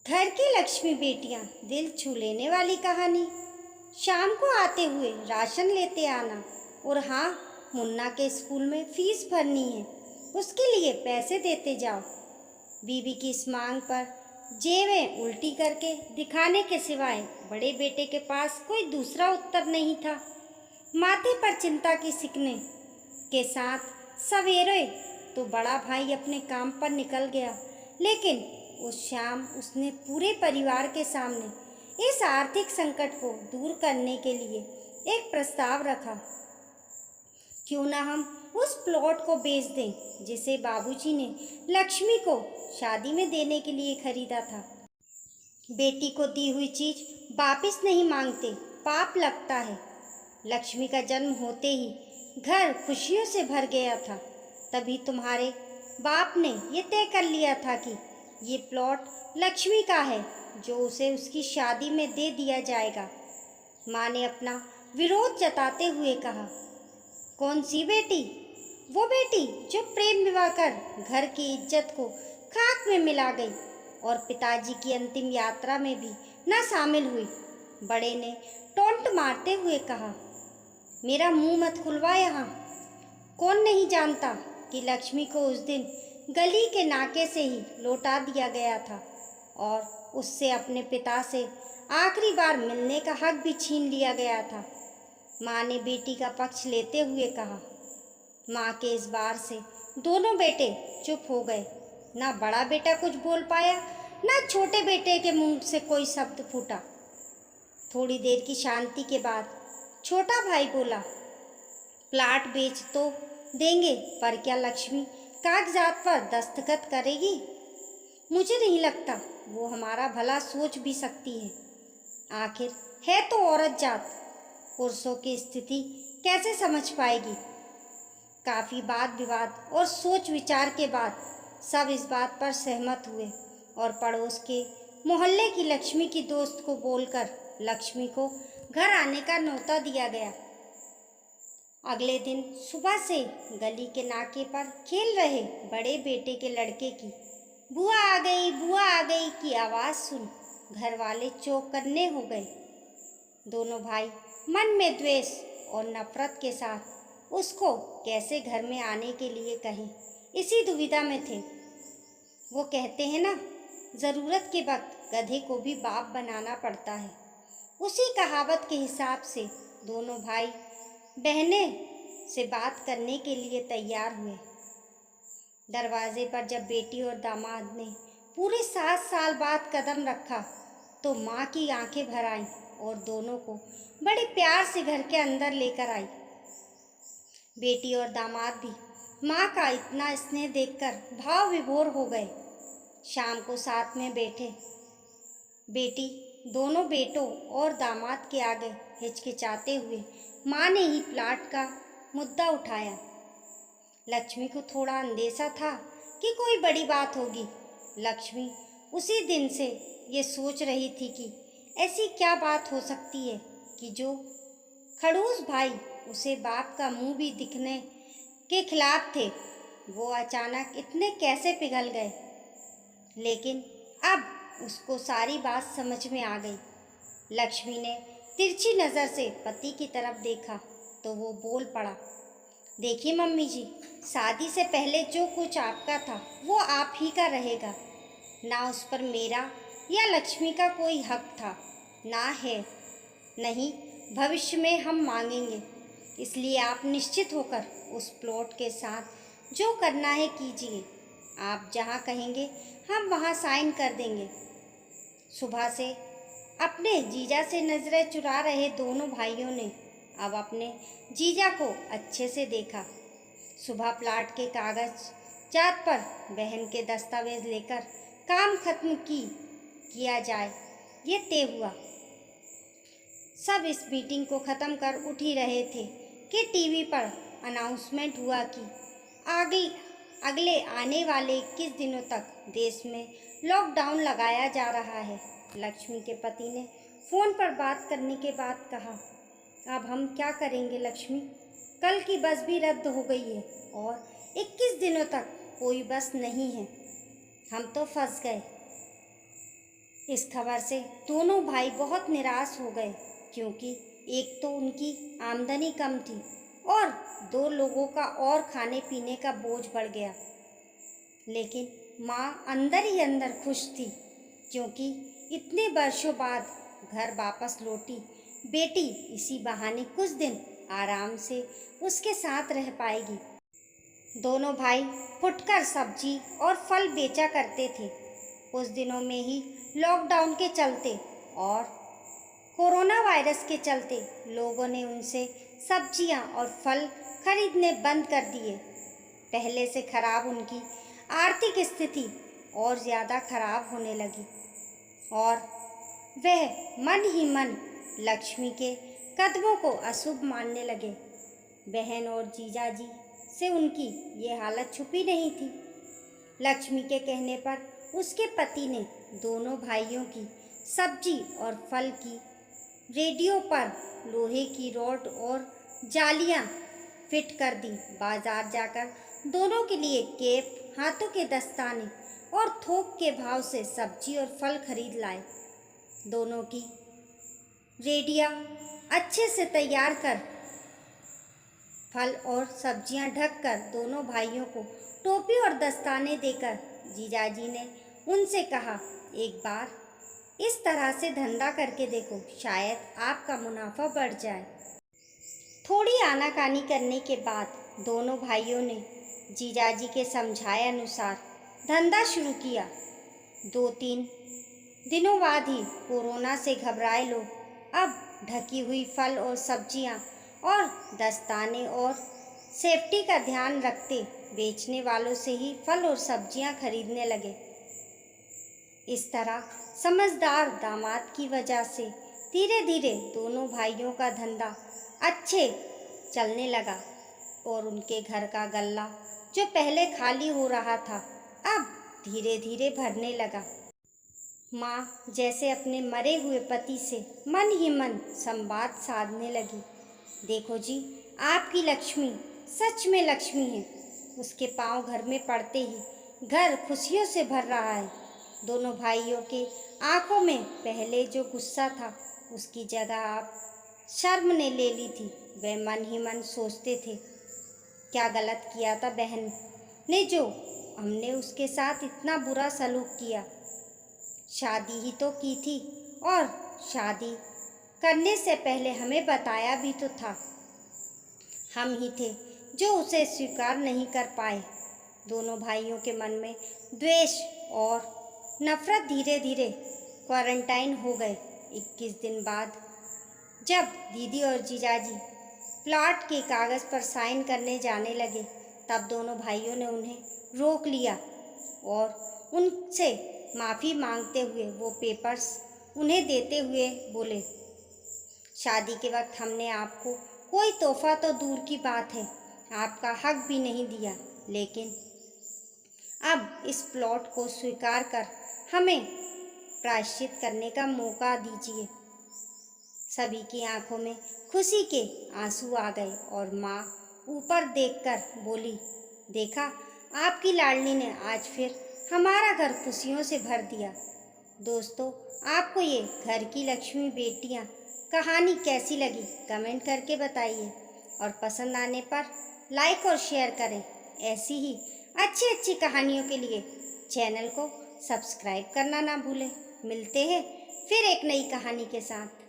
घर की लक्ष्मी बेटियां दिल छू लेने वाली कहानी। शाम को आते हुए राशन लेते आना। और हाँ, मुन्ना के स्कूल में फीस भरनी है, उसके लिए पैसे देते जाओ। बीबी की इस मांग पर जेबें उल्टी करके दिखाने के सिवाय बड़े बेटे के पास कोई दूसरा उत्तर नहीं था। माथे पर चिंता की सिकने के साथ सवेरे तो बड़ा भाई अपने काम पर निकल गया, लेकिन उस शाम उसने पूरे परिवार के सामने इस आर्थिक संकट को दूर करने के लिए एक प्रस्ताव रखा। क्यों ना हम उस प्लॉट को बेच दें जिसे बाबूजी ने लक्ष्मी को शादी में देने के लिए खरीदा था। बेटी को दी हुई चीज वापस नहीं मांगते, पाप लगता है। लक्ष्मी का जन्म होते ही घर खुशियों से भर गया था। तभी तुम्हारे बाप ने ये तय कर लिया था कि ये प्लॉट लक्ष्मी का है, जो उसे उसकी शादी में दे दिया जाएगा। माँ ने अपना विरोध जताते हुए कहा, कौन सी बेटी? वो बेटी जो प्रेम विवाह कर घर की इज्जत को खाक में मिला गई और पिताजी की अंतिम यात्रा में भी न शामिल हुई। बड़े ने टोंट मारते हुए कहा, मेरा मुंह मत खुलवा यहाँ। कौन नहीं जानता कि लक्ष्मी को उस दिन गली के नाके से ही लौटा दिया गया था और उससे अपने पिता से आखिरी बार मिलने का हक भी छीन लिया गया था। माँ ने बेटी का पक्ष लेते हुए कहा। माँ के इस बार से दोनों बेटे चुप हो गए। ना बड़ा बेटा कुछ बोल पाया, ना छोटे बेटे के मुंह से कोई शब्द फूटा। थोड़ी देर की शांति के बाद छोटा भाई बोला, प्लाट बेच तो देंगे, पर क्या लक्ष्मी कागजात पर दस्तखत करेगी? मुझे नहीं लगता वो हमारा भला सोच भी सकती है। आखिर है तो औरत जात, पुरुषों की स्थिति कैसे समझ पाएगी? काफ़ी वाद विवाद और सोच विचार के बाद सब इस बात पर सहमत हुए और पड़ोस के मोहल्ले की लक्ष्मी की दोस्त को बोलकर लक्ष्मी को घर आने का न्योता दिया गया। अगले दिन सुबह से गली के नाके पर खेल रहे बड़े बेटे के लड़के की बुआ आ गई, बुआ आ गई की आवाज़ सुन घर वाले चौंक करने हो गए। दोनों भाई मन में द्वेष और नफरत के साथ उसको कैसे घर में आने के लिए कहें, इसी दुविधा में थे। वो कहते हैं ना, ज़रूरत के वक्त गधे को भी बाप बनाना पड़ता है। उसी कहावत के हिसाब से दोनों भाई बहनें से बात करने के लिए तैयार हुए। दरवाजे पर जब बेटी और दामाद ने पूरे 7 साल बाद कदम रखा तो माँ की आंखें भर आईं और दोनों को बड़े प्यार से घर के अंदर लेकर आई। बेटी और दामाद भी माँ का इतना स्नेह देखकर भाव विभोर हो गए। शाम को साथ में बैठे बेटी दोनों बेटों और दामाद के आगे हिचकिचाते हुए माँ ने ही प्लाट का मुद्दा उठाया। लक्ष्मी को थोड़ा अंदेशा था कि कोई बड़ी बात होगी। लक्ष्मी उसी दिन से ये सोच रही थी कि ऐसी क्या बात हो सकती है कि जो खड़ूस भाई उसे बाप का मुंह भी दिखने के खिलाफ थे, वो अचानक इतने कैसे पिघल गए। लेकिन अब उसको सारी बात समझ में आ गई। लक्ष्मी ने तिरछी नज़र से पति की तरफ देखा तो वो बोल पड़ा, देखिए मम्मी जी, शादी से पहले जो कुछ आपका था वो आप ही का रहेगा। ना उस पर मेरा या लक्ष्मी का कोई हक था, ना है, नहीं भविष्य में हम मांगेंगे। इसलिए आप निश्चित होकर उस प्लॉट के साथ जो करना है कीजिए। आप जहाँ कहेंगे हम वहाँ साइन कर देंगे। सुबह से अपने जीजा से नजरें चुरा रहे दोनों भाइयों ने अब अपने जीजा को अच्छे से देखा। सुबह प्लाट के कागज जात पर बहन के दस्तावेज लेकर काम खत्म किया जाए, ये तय हुआ। सब इस मीटिंग को ख़त्म कर उठ ही रहे थे कि टीवी पर अनाउंसमेंट हुआ कि अगले आने वाले 21 दिनों तक देश में लॉकडाउन लगाया जा रहा है। लक्ष्मी के पति ने फ़ोन पर बात करने के बाद कहा, अब हम क्या करेंगे लक्ष्मी? कल की बस भी रद्द हो गई है और 21 दिनों तक कोई बस नहीं है। हम तो फंस गए। इस खबर से दोनों भाई बहुत निराश हो गए, क्योंकि एक तो उनकी आमदनी कम थी और दो लोगों का और खाने पीने का बोझ बढ़ गया। लेकिन माँ अंदर ही अंदर खुश थी, क्योंकि इतने वर्षों बाद घर वापस लौटी बेटी इसी बहाने कुछ दिन आराम से उसके साथ रह पाएगी। दोनों भाई फुटकर सब्जी और फल बेचा करते थे। उस दिनों में ही लॉकडाउन के चलते और कोरोना वायरस के चलते लोगों ने उनसे सब्जियां और फल खरीदने बंद कर दिए। पहले से खराब उनकी आर्थिक स्थिति और ज़्यादा खराब होने लगी और वह मन ही मन लक्ष्मी के कदमों को अशुभ मानने लगे। बहन और जीजाजी से उनकी ये हालत छुपी नहीं थी। लक्ष्मी के कहने पर उसके पति ने दोनों भाइयों की सब्जी और फल की रेडियो पर लोहे की रॉड और जालियां फिट कर दी। बाजार जाकर दोनों के लिए केप, हाथों के दस्ताने और थोक के भाव से सब्जी और फल खरीद लाए। दोनों की रेडिया अच्छे से तैयार कर फल और सब्जियां ढककर दोनों भाइयों को टोपी और दस्ताने देकर जीजाजी ने उनसे कहा, एक बार इस तरह से धंधा करके देखो, शायद आपका मुनाफा बढ़ जाए। थोड़ी आनाकानी करने के बाद दोनों भाइयों ने जीजाजी के समझाए अनुसार धंधा शुरू किया। 2-3 दिनों बाद ही कोरोना से घबराए लोग अब ढकी हुई फल और सब्जियां और दस्ताने और सेफ्टी का ध्यान रखते बेचने वालों से ही फल और सब्जियां खरीदने लगे। इस तरह समझदार दामाद की वजह से धीरे धीरे दोनों भाइयों का धंधा अच्छे चलने लगा और उनके घर का गल्ला जो पहले खाली हो रहा था अब धीरे धीरे भरने लगा। माँ जैसे अपने मरे हुए पति से मन ही मन संवाद साधने लगी। देखो जी, आपकी लक्ष्मी सच में लक्ष्मी है। उसके पांव घर में पड़ते ही घर खुशियों से भर रहा है। दोनों भाइयों के आंखों में पहले जो गुस्सा था उसकी जगह आप शर्म ने ले ली थी। वे मन ही मन सोचते थे, क्या गलत किया था बहन ने जो हमने उसके साथ इतना बुरा सलूक किया। शादी ही तो की थी और शादी करने से पहले हमें बताया भी तो था। हम ही थे जो उसे स्वीकार नहीं कर पाए। दोनों भाइयों के मन में द्वेष और नफरत धीरे धीरे क्वारंटाइन हो गए। 21 दिन बाद जब दीदी और जीजाजी प्लॉट के कागज़ पर साइन करने जाने लगे तब दोनों भाइयों ने उन्हें रोक लिया और उनसे माफ़ी मांगते हुए वो पेपर्स उन्हें देते हुए बोले, शादी के वक्त हमने आपको कोई तोहफा तो दूर की बात है, आपका हक भी नहीं दिया, लेकिन अब इस प्लॉट को स्वीकार कर हमें प्रायश्चित करने का मौका दीजिए। सभी की आंखों में खुशी के आंसू आ गए और माँ ऊपर देखकर बोली, देखा आपकी लाडली ने आज फिर हमारा घर खुशियों से भर दिया। दोस्तों, आपको ये घर की लक्ष्मी बेटियाँ कहानी कैसी लगी कमेंट करके बताइए और पसंद आने पर लाइक और शेयर करें। ऐसी ही अच्छी अच्छी कहानियों के लिए चैनल को सब्सक्राइब करना ना भूलें। मिलते हैं फिर एक नई कहानी के साथ।